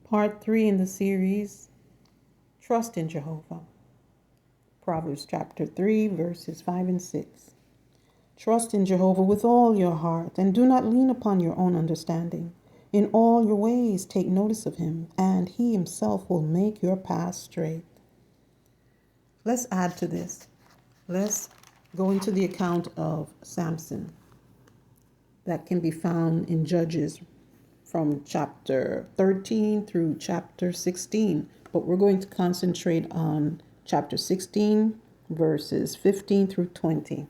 Part 3 in the series, Trust in Jehovah. Proverbs chapter 3, verses 5 and 6. Trust in Jehovah with all your heart, and do not lean upon your own understanding. In all your ways take notice of him, and he himself will make your path straight. Let's add to this. Let's go into the account of Samson that can be found in Judges from chapter 13 through chapter 16. But we're going to concentrate on chapter 16, verses 15 through 20.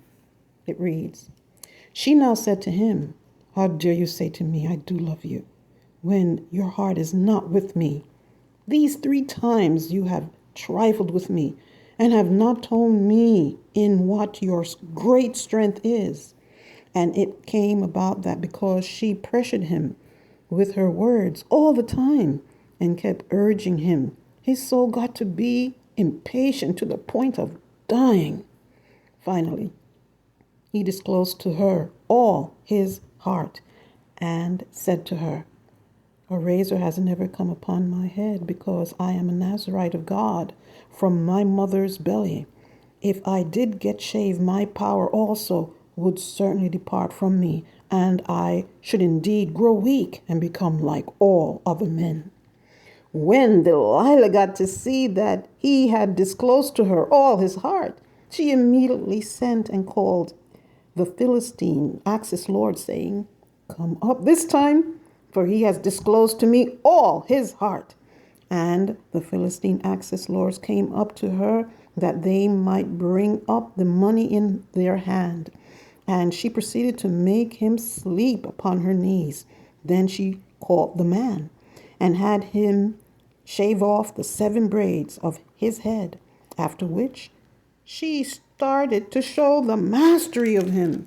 It reads, "She now said to him, 'How dare you say to me, I do love you, when your heart is not with me? These 3 times you have trifled with me, and have not told me in what your great strength is.' And it came about that because she pressured him with her words all the time and kept urging him, his soul got to be impatient to the point of dying. Finally, he disclosed to her all his heart and said to her, 'A razor has never come upon my head, because I am a Nazarite of God from my mother's belly. If I did get shaved, my power also would certainly depart from me, and I should indeed grow weak and become like all other men.' When Delilah got to see that he had disclosed to her all his heart, she immediately sent and called the Philistine, Axis Lord, saying, 'Come up this time, for he has disclosed to me all his heart.' And the Philistine Axis Lords came up to her that they might bring up the money in their hand. And she proceeded to make him sleep upon her knees. Then she called the man and had him shave off the 7 braids of his head, after which she started to show the mastery of him.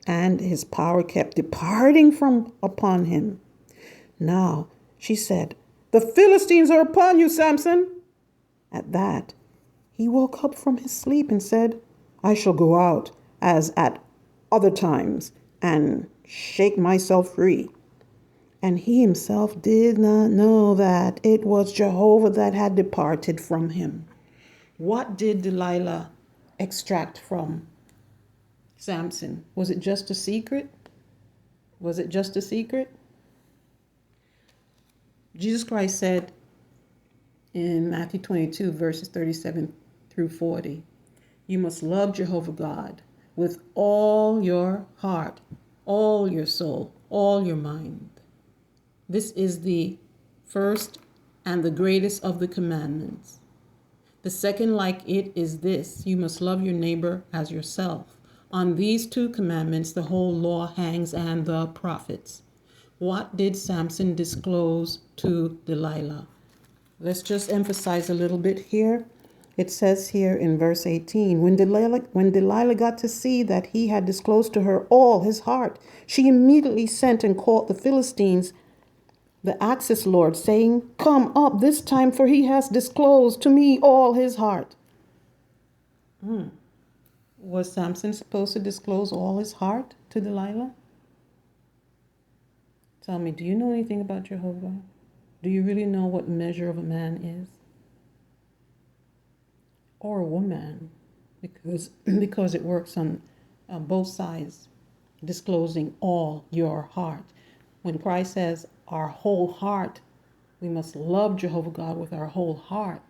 And his power kept departing from upon him. Now she said, 'The Philistines are upon you, Samson.' At that, he woke up from his sleep and said, 'I shall go out as at other times and shake myself free.' And he himself did not know that it was Jehovah that had departed from him." What did Delilah extract from Samson? Was it just a secret? Was it just a secret? Jesus Christ said in Matthew 22, verses 37 through 40, "You must love Jehovah God with all your heart, all your soul, all your mind. This is the first and the greatest of the commandments. The second like it is this: you must love your neighbor as yourself. On these 2 commandments the whole law hangs and the prophets." What did Samson disclose to Delilah? Let's just emphasize a little bit here. It says here in verse 18, when Delilah got to see that he had disclosed to her all his heart, she immediately sent and called the Philistines, the Axis Lord, saying, "Come up this time, for he has disclosed to me all his heart." Was Samson supposed to disclose all his heart to Delilah? Tell me, do you know anything about Jehovah? Do you really know what measure of a man is? Or a woman? Because it works on both sides, disclosing all your heart. When Christ says our whole heart, we must love Jehovah God with our whole heart.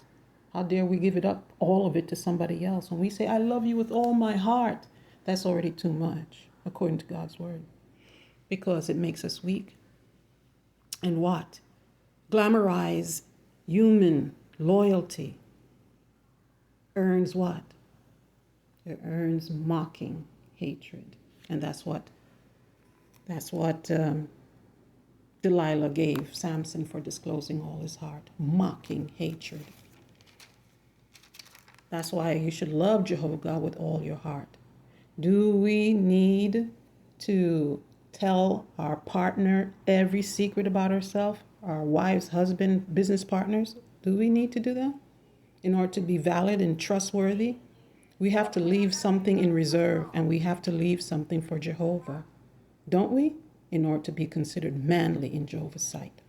How dare we give it up, all of it, to somebody else? When we say, "I love you with all my heart," that's already too much, according to God's word, because it makes us weak. And what? Glamorize human loyalty earns what? It earns mocking hatred. And that's what Delilah gave Samson for disclosing all his heart. Mocking hatred. That's why you should love Jehovah God with all your heart. Do we need to tell our partner every secret about ourselves? Our wives, husband, business partners? Do we need to do that in order to be valid and trustworthy? We have to leave something in reserve, and we have to leave something for Jehovah, don't we? In order to be considered manly in Jehovah's sight.